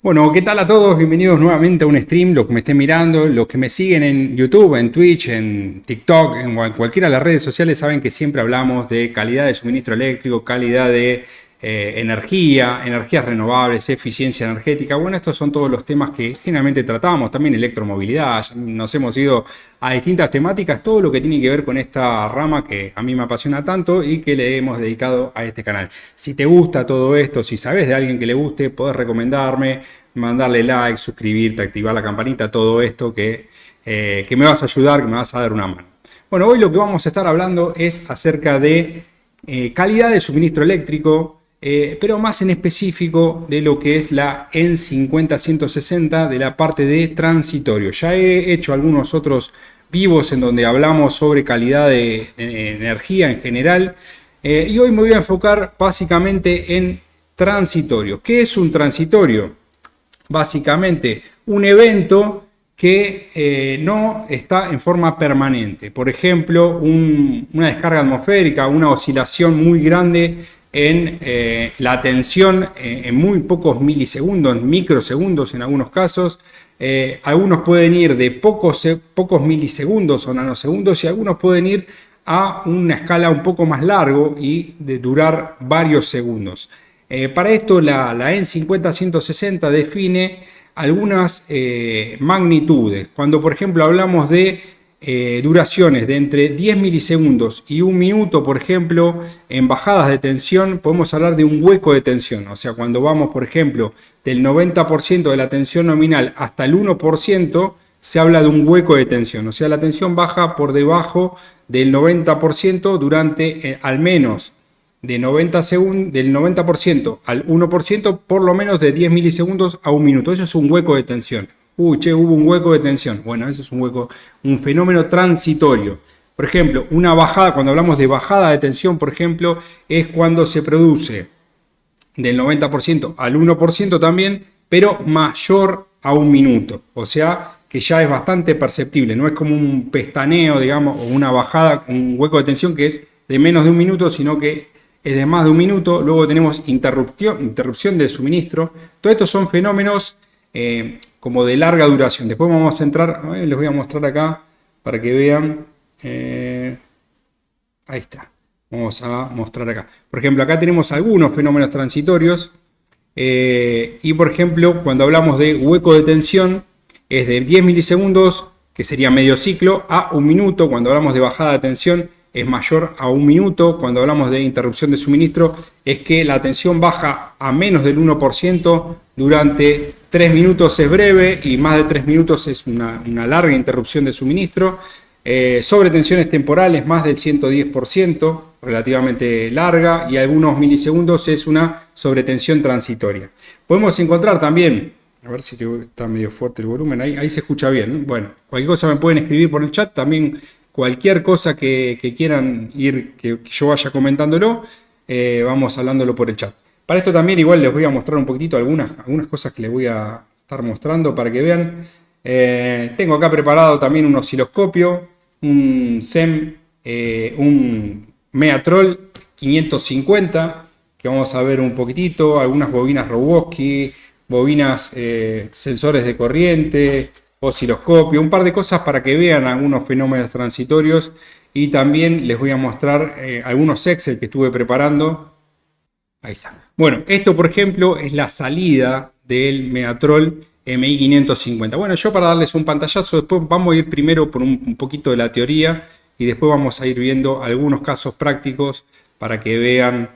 Bueno, ¿qué tal a todos? Bienvenidos nuevamente a un stream, los que me estén mirando, los que me siguen en YouTube, en Twitch, en TikTok, en cualquiera de las redes sociales, saben que siempre hablamos de calidad de suministro eléctrico, calidad de energía, energías renovables, eficiencia energética. Bueno, estos son todos los temas que generalmente tratamos, también electromovilidad, nos hemos ido a distintas temáticas, todo lo que tiene que ver con esta rama que a mí me apasiona tanto y que le hemos dedicado a este canal. Si te gusta todo esto, si sabes de alguien que le guste, podés recomendarme, mandarle like, suscribirte, activar la campanita, todo esto que me vas a ayudar, que me vas a dar una mano. Bueno, hoy lo que vamos a estar hablando es acerca de calidad de suministro eléctrico, pero más en específico de lo que es la EN 50160 de la parte de transitorio. Ya he hecho algunos otros vivos en donde hablamos sobre calidad de energía en general, y hoy me voy a enfocar básicamente en transitorio. ¿Qué es un transitorio? Básicamente un evento que no está en forma permanente. Por ejemplo, una descarga atmosférica, una oscilación muy grande en la tensión en muy pocos milisegundos, microsegundos en algunos casos. Algunos pueden ir de pocos milisegundos o nanosegundos y algunos pueden ir a una escala un poco más largo y de durar varios segundos. Para esto la EN 50160 define algunas magnitudes. Cuando por ejemplo hablamos de duraciones de entre 10 milisegundos y un minuto, por ejemplo, en bajadas de tensión, podemos hablar de un hueco de tensión. O sea, cuando vamos, por ejemplo, del 90% de la tensión nominal hasta el 1%, se habla de un hueco de tensión. O sea, la tensión baja por debajo del 90% durante al menos del 90% al 1%, por lo menos de 10 milisegundos a un minuto. Eso es un hueco de tensión. Hubo un hueco de tensión. Bueno, eso es un fenómeno transitorio. Por ejemplo, una bajada, cuando hablamos de bajada de tensión, por ejemplo, es cuando se produce del 90% al 1% también, pero mayor a un minuto. O sea, que ya es bastante perceptible. No es como un pestaneo, digamos, o una bajada, un hueco de tensión que es de menos de un minuto, sino que es de más de un minuto. Luego tenemos interrupción del suministro. Todos estos son fenómenos como de larga duración. Después vamos a entrar, les voy a mostrar acá para que vean. Ahí está. Vamos a mostrar acá. Por ejemplo, acá tenemos algunos fenómenos transitorios. Y por ejemplo, cuando hablamos de hueco de tensión, es de 10 milisegundos, que sería medio ciclo, a un minuto. Cuando hablamos de bajada de tensión, es mayor a un minuto. Cuando hablamos de interrupción de suministro, es que la tensión baja a menos del 1%. Durante 3 minutos es breve y más de 3 minutos es una larga interrupción de suministro. Sobre tensiones temporales, más del 110%, relativamente larga, y algunos milisegundos es una sobretensión transitoria. Podemos encontrar también, a ver si está medio fuerte el volumen, ahí se escucha bien, ¿no? Bueno, cualquier cosa me pueden escribir por el chat, también cualquier cosa que quieran que yo vaya comentándolo, vamos hablándolo por el chat. Para esto también igual les voy a mostrar un poquitito algunas cosas que les voy a estar mostrando para que vean. Tengo acá preparado también un osciloscopio, un SEM, un Meatrol 550, que vamos a ver un poquitito, algunas bobinas Rogowski, bobinas sensores de corriente, osciloscopio, un par de cosas para que vean algunos fenómenos transitorios, y también les voy a mostrar algunos Excel que estuve preparando. Ahí está. Bueno, esto por ejemplo es la salida del Meatrol MI 550. Bueno, yo para darles un pantallazo, después vamos a ir primero por un poquito de la teoría y después vamos a ir viendo algunos casos prácticos para que vean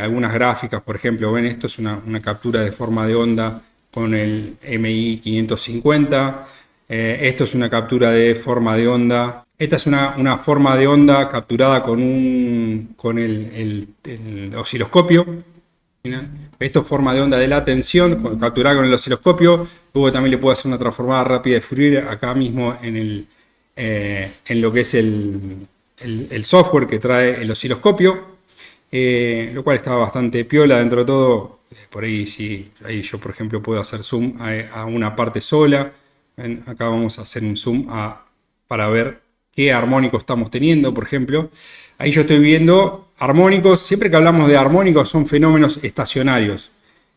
algunas gráficas. Por ejemplo, ven, esto es una captura de forma de onda con el MI 550. Esto es una captura de forma de onda. Esta es una forma de onda capturada con el osciloscopio. Esto es forma de onda de la tensión, capturada con el osciloscopio. Luego también le puedo hacer una transformada rápida de Fourier acá mismo en lo que es el software que trae el osciloscopio. Lo cual estaba bastante piola dentro de todo. Por ahí sí, ahí yo por ejemplo puedo hacer zoom a una parte sola. ¿Ven? Acá vamos a hacer un zoom para ver qué armónico estamos teniendo, por ejemplo. Ahí yo estoy viendo armónicos. Siempre que hablamos de armónicos son fenómenos estacionarios.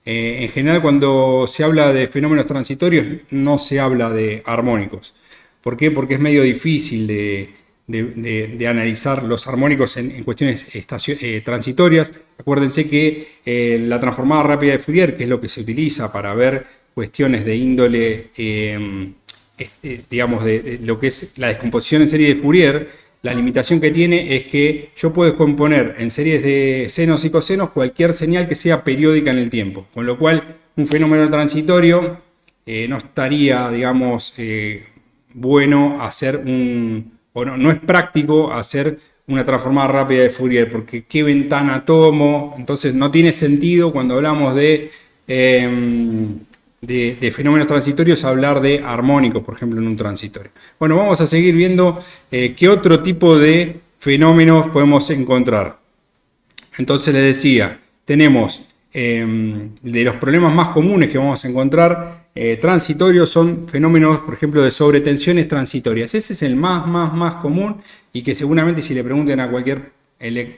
En general, cuando se habla de fenómenos transitorios, no se habla de armónicos. ¿Por qué? Porque es medio difícil de analizar los armónicos en cuestiones transitorias. Acuérdense que la transformada rápida de Fourier, que es lo que se utiliza para ver cuestiones de índole, digamos, de lo que es la descomposición en serie de Fourier, la limitación que tiene es que yo puedo componer en series de senos y cosenos cualquier señal que sea periódica en el tiempo, con lo cual un fenómeno transitorio no estaría, digamos, bueno hacer o no es práctico hacer una transformada rápida de Fourier, porque qué ventana tomo, entonces no tiene sentido cuando hablamos de fenómenos transitorios hablar de armónicos, por ejemplo, en un transitorio. Bueno, vamos a seguir viendo qué otro tipo de fenómenos podemos encontrar. Entonces les decía, tenemos de los problemas más comunes que vamos a encontrar transitorios son fenómenos, por ejemplo, de sobretensiones transitorias. Ese es el más común y que seguramente si le pregunten a cualquier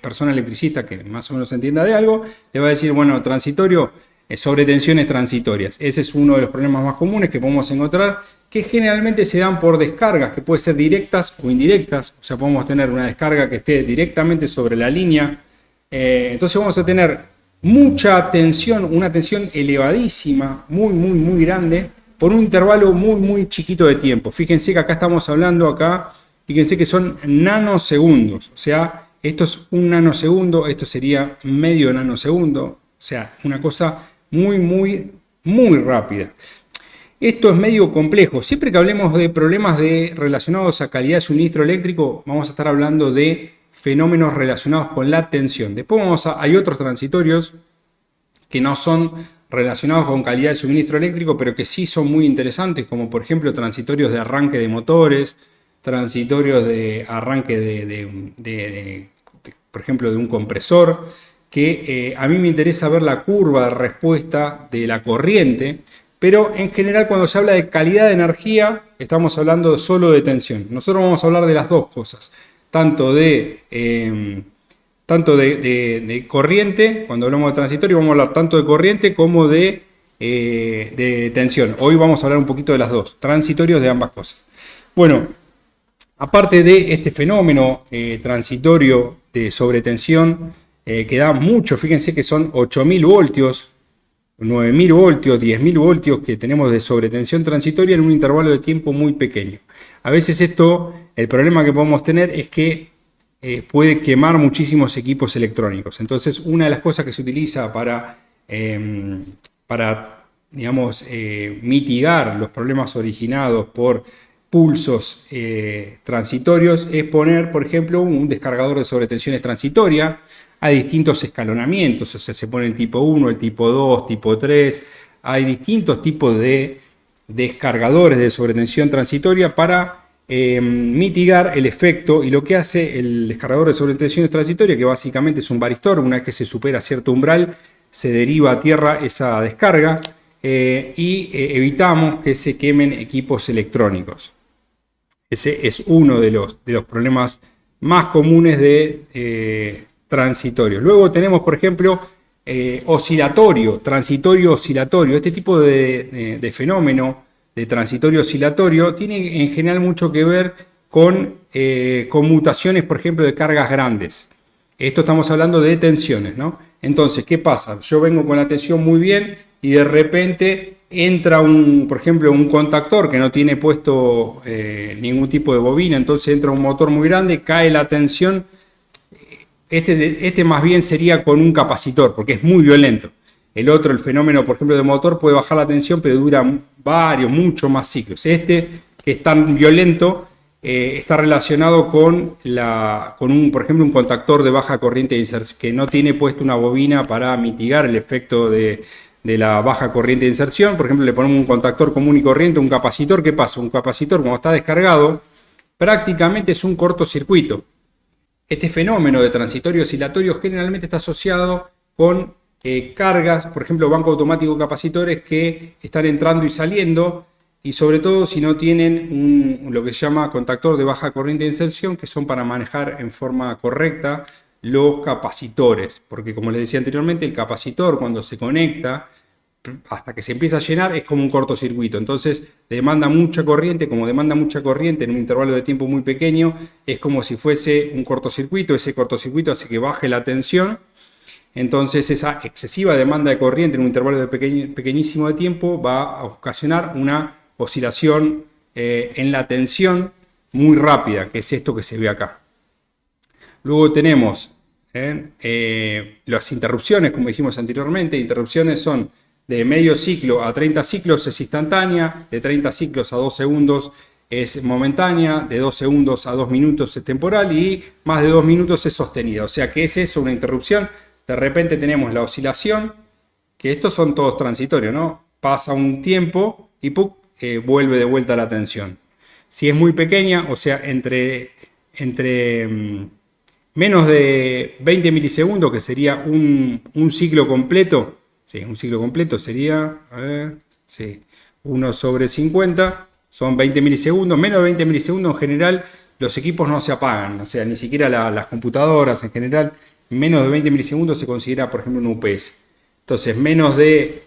persona electricista que más o menos entienda de algo, le va a decir, bueno, transitorio, sobretensiones transitorias. Ese es uno de los problemas más comunes que podemos encontrar, que generalmente se dan por descargas, que pueden ser directas o indirectas. O sea, podemos tener una descarga que esté directamente sobre la línea. Entonces vamos a tener mucha tensión, una tensión elevadísima, muy grande, por un intervalo muy chiquito de tiempo. Fíjense que acá estamos hablando, fíjense que son nanosegundos. O sea, esto es un nanosegundo, esto sería medio nanosegundo. O sea, una cosa muy rápida. Esto es medio complejo. Siempre que hablemos de problemas relacionados a calidad de suministro eléctrico, vamos a estar hablando de fenómenos relacionados con la tensión. Después hay otros transitorios que no son relacionados con calidad de suministro eléctrico, pero que sí son muy interesantes, como por ejemplo transitorios de arranque de motores, transitorios de arranque por ejemplo, de un compresor, que a mí me interesa ver la curva de respuesta de la corriente, pero en general cuando se habla de calidad de energía estamos hablando solo de tensión. Nosotros vamos a hablar de las dos cosas, tanto de corriente, cuando hablamos de transitorio vamos a hablar tanto de corriente como de tensión. Hoy vamos a hablar un poquito de las dos, transitorios de ambas cosas. Bueno, aparte de este fenómeno transitorio de sobretensión, que da mucho, fíjense que son 8.000 voltios, 9.000 voltios, 10.000 voltios que tenemos de sobretensión transitoria en un intervalo de tiempo muy pequeño. A veces el problema que podemos tener es que puede quemar muchísimos equipos electrónicos. Entonces, una de las cosas que se utiliza para digamos, mitigar los problemas originados por pulsos transitorios es poner, por ejemplo, un descargador de sobretensiones transitoria. Hay distintos escalonamientos, o sea, se pone el tipo 1, el tipo 2, tipo 3. Hay distintos tipos de descargadores de sobretensión transitoria para mitigar el efecto. Y lo que hace el descargador de sobretensión transitoria, que básicamente es un varistor, una vez que se supera cierto umbral, se deriva a tierra esa descarga y evitamos que se quemen equipos electrónicos. Ese es uno de los problemas más comunes de transitorios. Luego tenemos, por ejemplo, oscilatorio, transitorio oscilatorio. Este tipo de fenómeno de transitorio oscilatorio tiene en general mucho que ver con conmutaciones, por ejemplo, de cargas grandes. Esto estamos hablando de tensiones, ¿no? Entonces, ¿qué pasa? Yo vengo con la tensión muy bien y de repente entra por ejemplo, un contactor que no tiene puesto ningún tipo de bobina, entonces entra un motor muy grande, cae la tensión. Este más bien sería con un capacitor, porque es muy violento. El fenómeno, por ejemplo, de motor puede bajar la tensión, pero dura mucho más ciclos. Que es tan violento, está relacionado con por ejemplo, un contactor de baja corriente de inserción, que no tiene puesto una bobina para mitigar el efecto de la baja corriente de inserción. Por ejemplo, le ponemos un contactor común y corriente, un capacitor. ¿Qué pasa? Un capacitor, cuando está descargado, prácticamente es un cortocircuito. Este fenómeno de transitorio oscilatorio generalmente está asociado con cargas, por ejemplo, banco automático de capacitores que están entrando y saliendo, y sobre todo si no tienen lo que se llama contactor de baja corriente de inserción, que son para manejar en forma correcta los capacitores. Porque como les decía anteriormente, el capacitor cuando se conecta hasta que se empieza a llenar es como un cortocircuito. Entonces demanda mucha corriente, como demanda mucha corriente en un intervalo de tiempo muy pequeño, es como si fuese un cortocircuito. Ese cortocircuito hace que baje la tensión. Entonces esa excesiva demanda de corriente en un intervalo de pequeñísimo de tiempo va a ocasionar una oscilación en la tensión muy rápida, que es esto que se ve acá. Luego tenemos las interrupciones, como dijimos anteriormente. Interrupciones son de medio ciclo a 30 ciclos es instantánea, de 30 ciclos a 2 segundos es momentánea, de 2 segundos a 2 minutos es temporal y más de 2 minutos es sostenida. O sea, ¿qué es eso? Una interrupción. De repente tenemos la oscilación, que estos son todos transitorios, ¿no? Pasa un tiempo y vuelve de vuelta la tensión. Si es muy pequeña, o sea, entre menos de 20 milisegundos, que sería un ciclo completo, sí, un ciclo completo sería, a ver, sí, 1 sobre 50, son 20 milisegundos, menos de 20 milisegundos en general los equipos no se apagan, o sea, ni siquiera las computadoras en general, menos de 20 milisegundos se considera, por ejemplo, un UPS. Entonces, menos de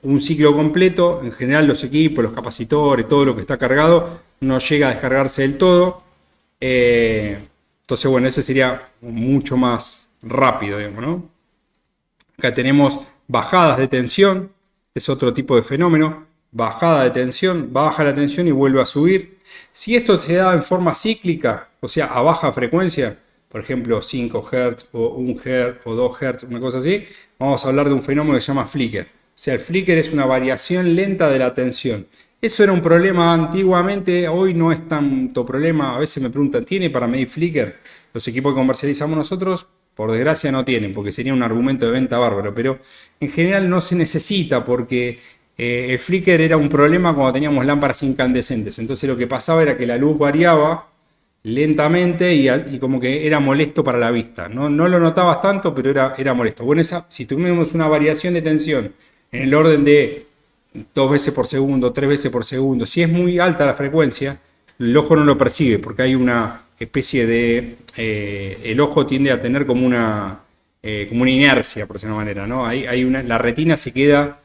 un ciclo completo, en general los equipos, los capacitores, todo lo que está cargado, no llega a descargarse del todo. Entonces, bueno, ese sería mucho más rápido, digamos, ¿no? Acá tenemos bajadas de tensión, es otro tipo de fenómeno. Bajada de tensión, baja la tensión y vuelve a subir. Si esto se da en forma cíclica, o sea, a baja frecuencia, por ejemplo 5 Hz o 1 Hz o 2 Hz, una cosa así, vamos a hablar de un fenómeno que se llama flicker. O sea, el flicker es una variación lenta de la tensión. Eso era un problema antiguamente, hoy no es tanto problema. A veces me preguntan, ¿tiene para medir flicker? Los equipos que comercializamos nosotros, por desgracia, no tienen, porque sería un argumento de venta bárbaro. Pero en general no se necesita porque el flicker era un problema cuando teníamos lámparas incandescentes. Entonces lo que pasaba era que la luz variaba lentamente y como que era molesto para la vista. No lo notabas tanto, pero era molesto. Bueno, si tuvimos una variación de tensión en el orden de 2 veces por segundo, 3 veces por segundo, si es muy alta la frecuencia, el ojo no lo percibe porque hay una especie de... el ojo tiende a tener como una inercia, por decirlo de una manera, ¿no? La retina se queda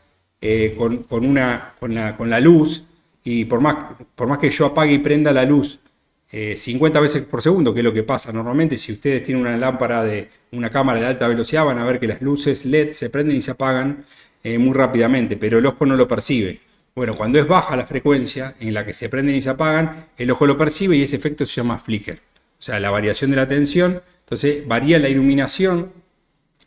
con la luz y por más que yo apague y prenda la luz 50 veces por segundo, que es lo que pasa normalmente. Si ustedes tienen una lámpara de una cámara de alta velocidad, van a ver que las luces LED se prenden y se apagan muy rápidamente, pero el ojo no lo percibe. Bueno, cuando es baja la frecuencia en la que se prenden y se apagan, el ojo lo percibe y ese efecto se llama flicker. O sea, la variación de la tensión, entonces varía la iluminación.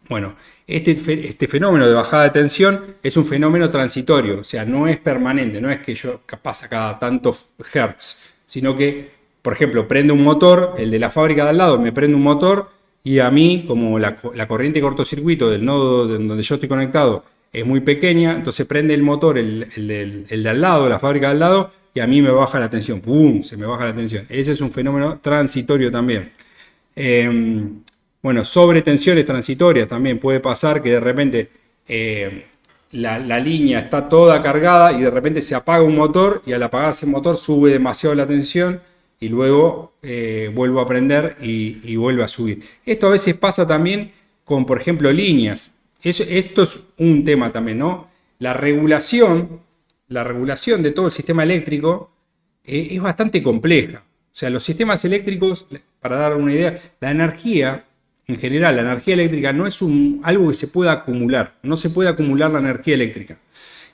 Bueno, este fenómeno de bajada de tensión es un fenómeno transitorio, o sea, no es permanente, no es que pasa cada tantos hertz, sino que, por ejemplo, prende un motor, el de la fábrica de al lado me prende un motor y a mí, como la corriente de cortocircuito del nodo donde yo estoy conectado es muy pequeña, entonces prende el motor, el de al lado, la fábrica de al lado, y a mí me baja la tensión, ¡pum!, se me baja la tensión. Ese es un fenómeno transitorio también. Bueno, sobre tensiones transitorias también puede pasar que de repente la línea está toda cargada y de repente se apaga un motor y al apagarse el motor sube demasiado la tensión y luego vuelvo a prender y vuelve a subir. Esto a veces pasa también con, por ejemplo, líneas. Esto es un tema también, ¿no? La regulación de todo el sistema eléctrico es bastante compleja. O sea, los sistemas eléctricos, para dar una idea, la energía, en general, la energía eléctrica no es algo que se pueda acumular. No se puede acumular la energía eléctrica.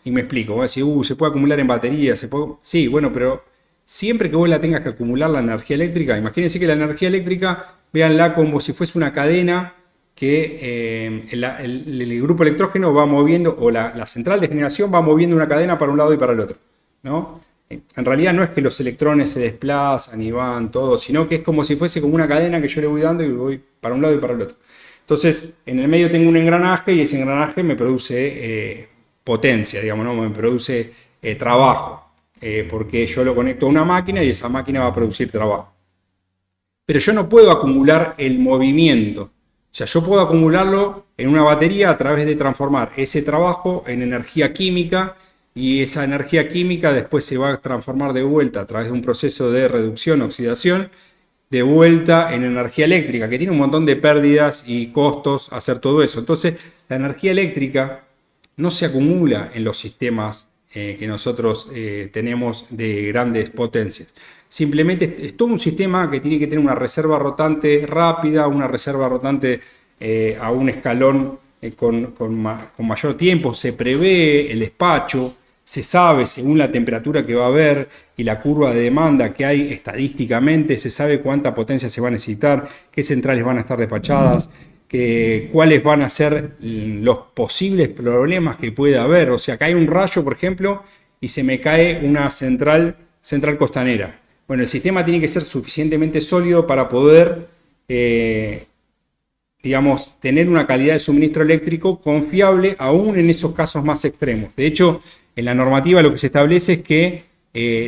Y me explico, voy a decir, se puede acumular en baterías, sí, bueno, pero siempre que vos la tengas que acumular la energía eléctrica, imagínense que la energía eléctrica, véanla como si fuese una cadena que el grupo electrógeno va moviendo, o la central de generación va moviendo una cadena para un lado y para el otro, ¿no? En realidad no es que los electrones se desplazan y van todos, sino que es como si fuese como una cadena que yo le voy dando y voy para un lado y para el otro. Entonces, en el medio tengo un engranaje y ese engranaje me produce potencia, digamos, ¿no? Me produce trabajo, porque yo lo conecto a una máquina y esa máquina va a producir trabajo. Pero yo no puedo acumular el movimiento. O sea, yo puedo acumularlo en una batería a través de transformar ese trabajo en energía química y esa energía química después se va a transformar de vuelta a través de un proceso de reducción, oxidación, de vuelta en energía eléctrica, que tiene un montón de pérdidas y costos hacer todo eso. Entonces, la energía eléctrica no se acumula en los sistemas que nosotros tenemos de grandes potencias. Simplemente es todo un sistema que tiene que tener una reserva rotante rápida, una reserva rotante a un escalón con mayor tiempo. Se prevé el despacho, se sabe según la temperatura que va a haber y la curva de demanda que hay estadísticamente, se sabe cuánta potencia se va a necesitar, qué centrales van a estar despachadas, cuáles van a ser los posibles problemas que puede haber. O sea, cae un rayo, por ejemplo, y se me cae una central costanera. Bueno, el sistema tiene que ser suficientemente sólido para poder, digamos, tener una calidad de suministro eléctrico confiable aún en esos casos más extremos. De hecho, en la normativa lo que se establece es que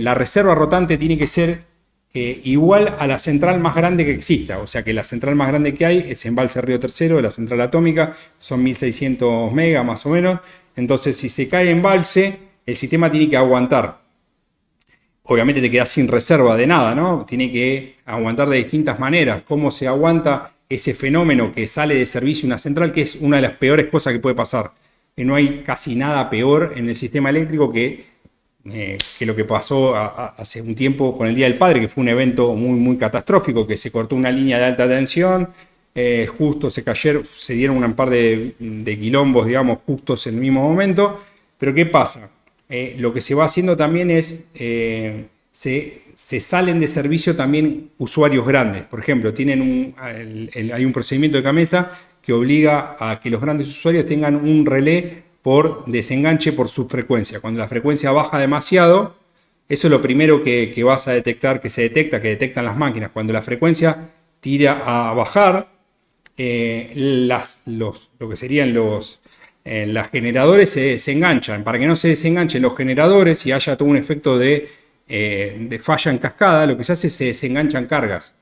la reserva rotante tiene que ser igual a la central más grande que exista. O sea que la central más grande que hay es Embalse Río Tercero, de la central atómica, son 1600 megas más o menos. Entonces, si se cae embalse, el sistema tiene que aguantar. Obviamente te quedas sin reserva de nada, ¿no? Tiene que aguantar de distintas maneras. ¿Cómo se aguanta ese fenómeno que sale de servicio una central? Que es una de las peores cosas que puede pasar. No hay casi nada peor en el sistema eléctrico que lo que pasó hace un tiempo con el Día del Padre, que fue un evento muy, muy catastrófico, que se cortó una línea de alta tensión, justo se dieron un par de quilombos, digamos, justos en el mismo momento. Pero ¿qué pasa? Lo que se va haciendo también es, se salen de servicio también usuarios grandes. Por ejemplo, hay un procedimiento de CAMESA que obliga a que los grandes usuarios tengan un relé por desenganche por subfrecuencia. Cuando la frecuencia baja demasiado, eso es lo primero que vas a detectar, que detectan las máquinas. Cuando la frecuencia tira a bajar, lo que serían los generadores se desenganchan. Para que no se desenganchen los generadores y haya todo un efecto de falla en cascada, lo que se hace es se desenganchan cargas.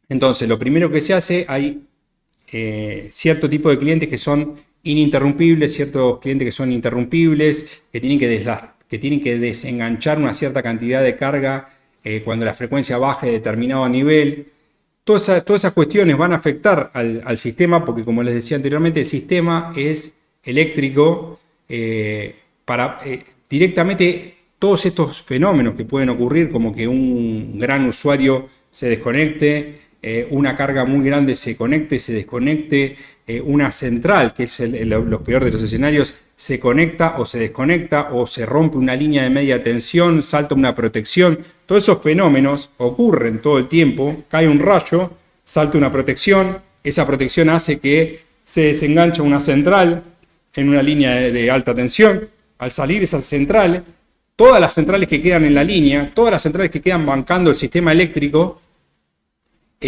Entonces, lo primero que se hace, hay cierto tipo de clientes que son ininterrumpibles, ciertos clientes que son interrumpibles, que tienen que desenganchar una cierta cantidad de carga cuando la frecuencia baje de determinado nivel. Todas esas cuestiones van a afectar al sistema porque, como les decía anteriormente, el sistema es eléctrico para directamente todos estos fenómenos que pueden ocurrir, como que un gran usuario se desconecte, una carga muy grande se conecte, se desconecte, una central, que es lo peor de los escenarios, se conecta o se desconecta o se rompe una línea de media tensión, salta una protección. Todos esos fenómenos ocurren todo el tiempo. Cae un rayo, salta una protección, esa protección hace que se desenganche una central en una línea de alta tensión. Al salir esa central, todas las centrales que quedan en la línea, todas las centrales que quedan bancando el sistema eléctrico,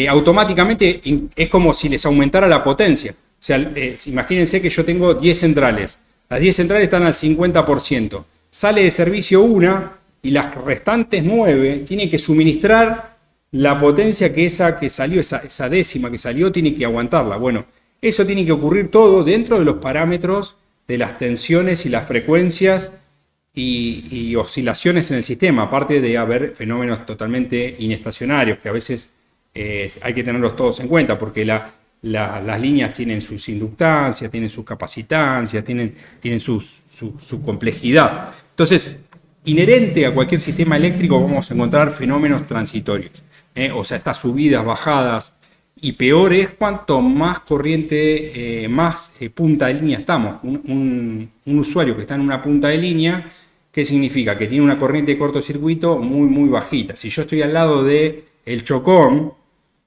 automáticamente es como si les aumentara la potencia. O sea, imagínense que yo tengo 10 centrales. Las 10 centrales están al 50%. Sale de servicio una y las restantes 9 tienen que suministrar la potencia que salió, esa décima que salió, tiene que aguantarla. Bueno, eso tiene que ocurrir todo dentro de los parámetros de las tensiones y las frecuencias y oscilaciones en el sistema, aparte de haber fenómenos totalmente inestacionarios, que a veces hay que tenerlos todos en cuenta, porque las líneas tienen sus inductancias, tienen sus capacitancias, tienen su complejidad. Entonces, inherente a cualquier sistema eléctrico vamos a encontrar fenómenos transitorios. O sea, estas subidas, bajadas, y peor es cuanto más corriente, más punta de línea estamos. Un usuario que está en una punta de línea, ¿qué significa? Que tiene una corriente de cortocircuito muy, muy bajita. Si yo estoy al lado del chocón,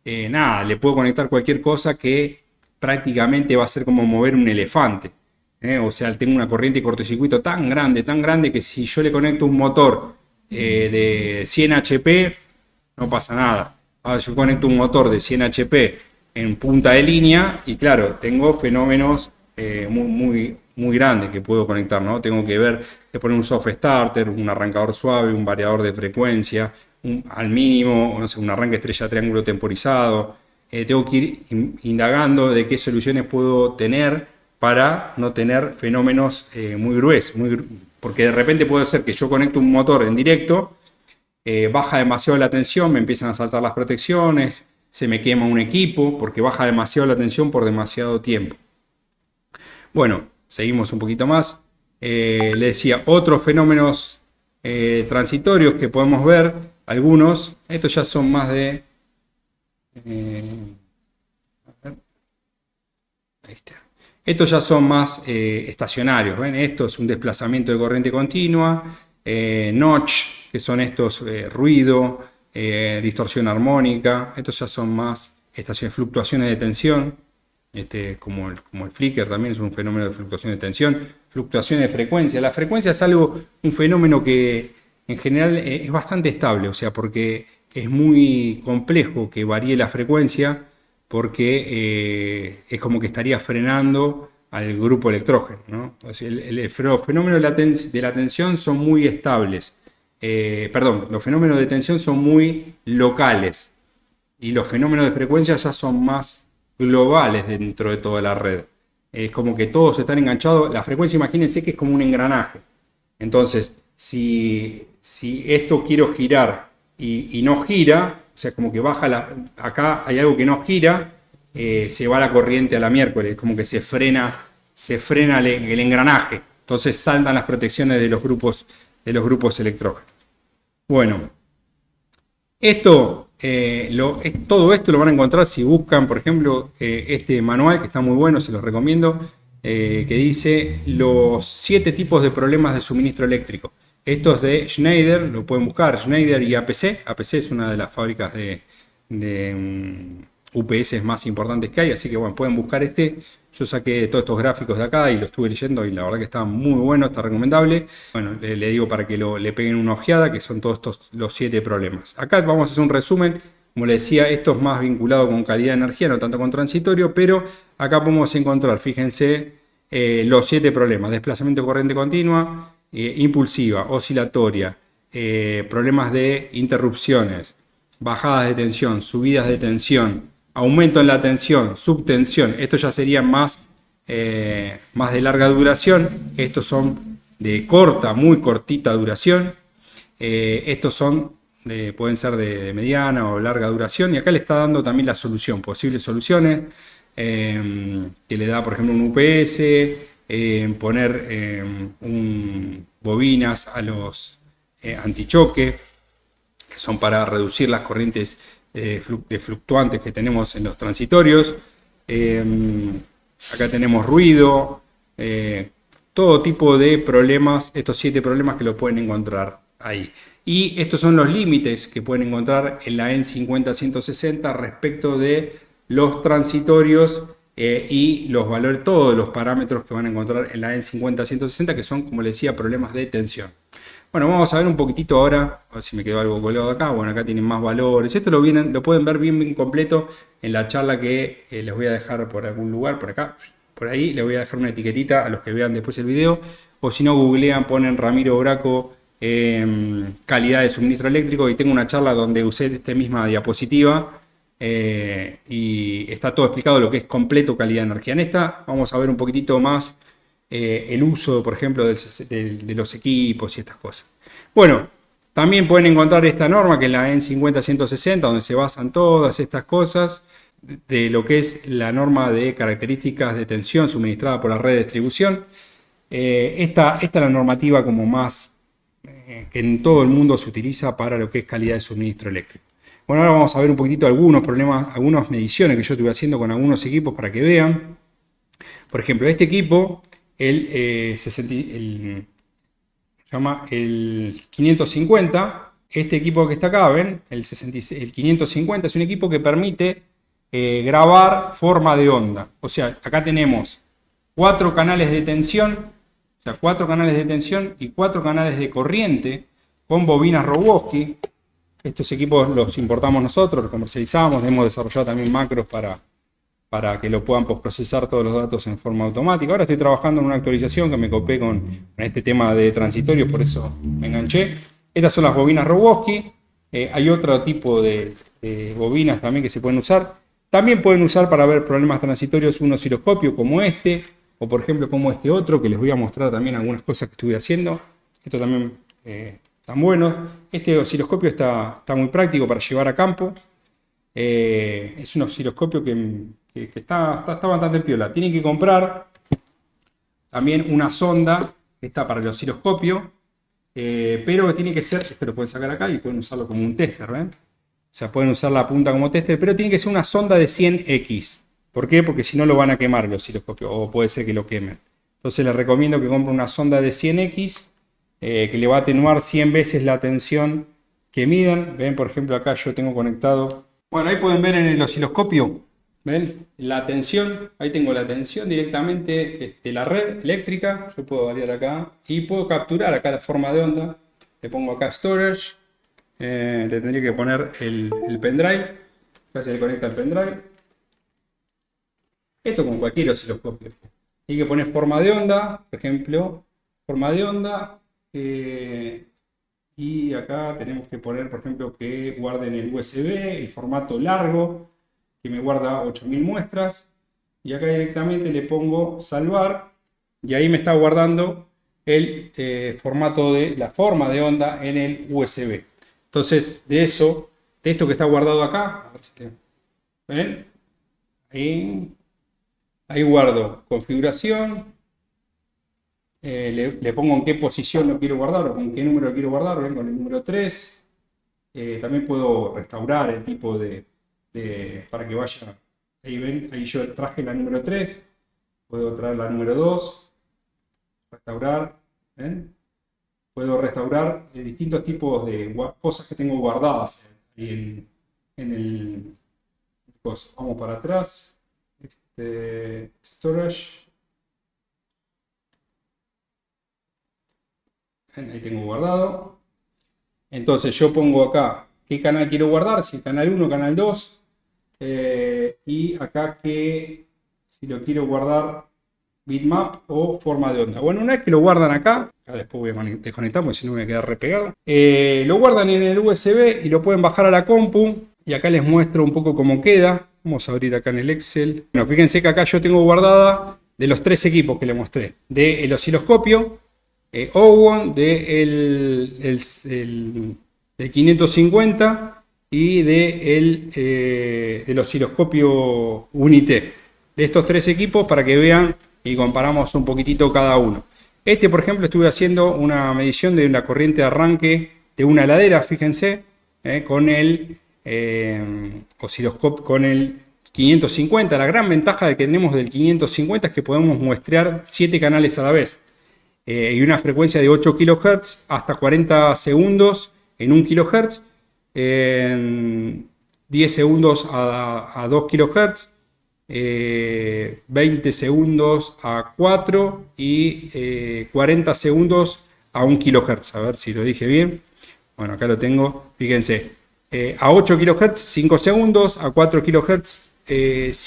le puedo conectar cualquier cosa que prácticamente va a ser como mover un elefante. O sea, tengo una corriente de cortocircuito tan grande que si yo le conecto un motor de 100 HP, no pasa nada. Ahora yo conecto un motor de 100 HP en punta de línea y claro, tengo fenómenos muy, muy grandes que puedo conectar, ¿no? Tengo que poner un soft starter, un arrancador suave, un variador de frecuencia, al mínimo, no sé, un arranque estrella triángulo temporizado. Tengo que ir indagando de qué soluciones puedo tener para no tener fenómenos muy gruesos. Porque de repente puede ser que yo conecte un motor en directo, baja demasiado la tensión, me empiezan a saltar las protecciones, se me quema un equipo porque baja demasiado la tensión por demasiado tiempo. Bueno, seguimos un poquito más. Le decía, otros fenómenos transitorios que podemos ver, algunos, estos ya son más de... ahí está. Estos ya son más estacionarios, ¿ven? Esto es un desplazamiento de corriente continua, notch, que son estos ruido, distorsión armónica, estos ya son más estaciones, fluctuaciones de tensión, como el flicker también es un fenómeno de fluctuación de tensión, fluctuaciones de frecuencia. La frecuencia es un fenómeno que en general es bastante estable, o sea, porque es muy complejo que varíe la frecuencia, porque es como que estaría frenando al grupo electrógeno, ¿no? O sea, los fenómenos de la tensión son muy estables. Perdón, los fenómenos de tensión son muy locales y los fenómenos de frecuencia ya son más globales dentro de toda la red. Es como que todos están enganchados. La frecuencia, imagínense que es como un engranaje. Entonces, si esto quiero girar y no gira, o sea, como que acá hay algo que no gira, se va la corriente a la miércoles, como que se frena el engranaje. Entonces saltan las protecciones de los grupos electrógenos. Bueno, todo esto lo van a encontrar si buscan, por ejemplo, este manual que está muy bueno, se los recomiendo, que dice los 7 tipos de problemas de suministro eléctrico. Esto es de Schneider, lo pueden buscar, Schneider y APC. APC es una de las fábricas de UPS más importantes que hay, así que bueno, pueden buscar este. Yo saqué todos estos gráficos de acá y lo estuve leyendo y la verdad que está muy bueno, está recomendable. Bueno, le digo para que le peguen una ojeada, que son todos los 7 problemas. Acá vamos a hacer un resumen. Como les decía, esto es más vinculado con calidad de energía, no tanto con transitorio, pero acá podemos encontrar, fíjense, los 7 problemas: desplazamiento de corriente continua, impulsiva, oscilatoria, problemas de interrupciones, bajadas de tensión, subidas de tensión, aumento en la tensión, subtensión. Estos ya serían más de larga duración. Estos son de muy cortita duración. Estos pueden ser de mediana o larga duración. Y acá le está dando también la solución, posibles soluciones, que le da, por ejemplo, un UPS, poner bobinas a los antichoque, que son para reducir las corrientes de fluctuantes que tenemos en los transitorios. Acá tenemos ruido, todo tipo de problemas, estos 7 problemas que lo pueden encontrar ahí. Y estos son los límites que pueden encontrar en la EN 50160 respecto de los transitorios y los valores, todos los parámetros que van a encontrar en la EN 50160, que son, como les decía, problemas de tensión. Bueno, vamos a ver un poquitito ahora, a ver si me quedó algo colgado acá. Bueno, acá tienen más valores. Esto lo pueden ver bien completo en la charla que les voy a dejar por algún lugar, por acá, por ahí. Les voy a dejar una etiquetita a los que vean después el video. O si no, googlean, ponen Ramiro Braco, calidad de suministro eléctrico, y tengo una charla donde usé esta misma diapositiva y está todo explicado lo que es completo calidad de energía. En esta vamos a ver un poquitito más el uso, por ejemplo, de los equipos y estas cosas. Bueno, también pueden encontrar esta norma que es la EN 50160, donde se basan todas estas cosas de lo que es la norma de características de tensión suministrada por la red de distribución. Esta es la normativa como más que en todo el mundo se utiliza para lo que es calidad de suministro eléctrico. Bueno, ahora vamos a ver un poquitito algunos problemas, algunas mediciones que yo estuve haciendo con algunos equipos para que vean. Por ejemplo, este equipo, se llama el 550. Este equipo que está acá, ven, el 550 es un equipo que permite grabar forma de onda. O sea, acá tenemos 4 canales de tensión, o sea, 4 canales de tensión y 4 canales de corriente con bobinas Rogowski. Estos equipos los importamos nosotros, los comercializamos, hemos desarrollado también macros para que lo puedan postprocesar todos los datos en forma automática. Ahora estoy trabajando en una actualización que me copé con este tema de transitorios, por eso me enganché. Estas son las bobinas Rogowski. Hay otro tipo de bobinas también que se pueden usar. También pueden usar para ver problemas transitorios un osciloscopio como este, o por ejemplo como este otro, que les voy a mostrar también algunas cosas que estuve haciendo. Esto también están buenos. Este osciloscopio está muy práctico para llevar a campo. Es un osciloscopio que está bastante piola. Tienen que comprar también una sonda, esta para el osciloscopio, pero tiene que ser, esto lo pueden sacar acá y pueden usarlo como un tester, ¿ven? O sea, pueden usar la punta como tester, pero tiene que ser una sonda de 100X. ¿Por qué? Porque si no lo van a quemar el osciloscopio, o puede ser que lo quemen. Entonces les recomiendo que compren una sonda de 100X, que le va a atenuar 100 veces la tensión que midan. Ven, por ejemplo, acá yo tengo conectado. Bueno, ahí pueden ver en el osciloscopio, ven la tensión. Ahí tengo la tensión directamente de la red eléctrica. Yo puedo variar acá y puedo capturar acá la forma de onda. Le pongo acá storage. Le tendría que poner el pendrive. Acá se le conecta el pendrive. Esto con cualquier osciloscopio. Hay que poner forma de onda, por ejemplo, forma de onda. Y acá tenemos que poner, por ejemplo, que guarden el USB, el formato largo, que me guarda 8000 muestras. Y acá directamente le pongo salvar. Y ahí me está guardando el formato de la forma de onda en el USB. Entonces, de esto que está guardado acá, a ver si ¿ven? Ahí guardo configuración, le pongo en qué posición lo quiero guardar o con qué número lo quiero guardar, ven con el número 3. También puedo restaurar el tipo para que vaya. Ahí ven, ahí yo traje la número 3, puedo traer la número 2, restaurar, ¿ven? Puedo restaurar distintos tipos de cosas que tengo guardadas ahí en el coso. Vamos para atrás. Storage. Ahí tengo guardado. Entonces yo pongo acá qué canal quiero guardar, si canal 1, canal 2. Y acá si lo quiero guardar bitmap o forma de onda. Bueno, una vez que lo guardan acá después voy a desconectar porque si no me voy a quedar repegado. Lo guardan en el USB y lo pueden bajar a la compu. Y acá les muestro un poco cómo queda. Vamos a abrir acá en el Excel. Bueno, fíjense que acá yo tengo guardada de los 3 equipos que les mostré. Del osciloscopio, Owon, del 550 y del osciloscopio Unité. De estos 3 equipos para que vean y comparamos un poquitito cada uno. Por ejemplo, estuve haciendo una medición de una corriente de arranque de una heladera, fíjense, con el osciloscopio, con el 550. La gran ventaja que tenemos del 550 es que podemos muestrear 7 canales a la vez. Y una frecuencia de 8 kHz hasta 40 segundos en 1 kHz, 10 segundos a 2 kHz, 20 segundos a 4 y 40 segundos a 1 kHz. A ver si lo dije bien. Bueno, acá lo tengo. Fíjense, a 8 kHz 5 segundos, a 4 kHz 10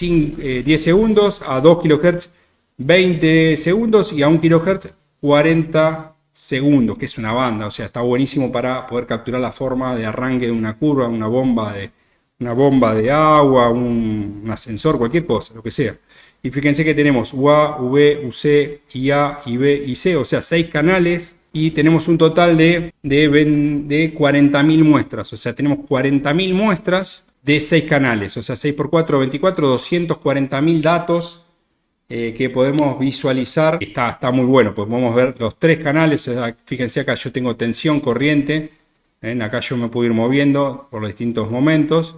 segundos, a 2 kHz 20 segundos y a 1 kHz 40 segundos, que es una banda. O sea, está buenísimo para poder capturar la forma de arranque de una curva, una bomba de agua, un ascensor, cualquier cosa, lo que sea. Y fíjense que tenemos UA, V, UC, IA, IB y C, o sea, 6 canales y tenemos un total de 40.000 muestras. O sea, tenemos 40.000 muestras de 6 canales, o sea, 6 por 4, 24, 240.000 datos que podemos visualizar. Está muy bueno, pues podemos ver los 3 canales. Fíjense acá yo tengo tensión, corriente. Acá yo me puedo ir moviendo por los distintos momentos.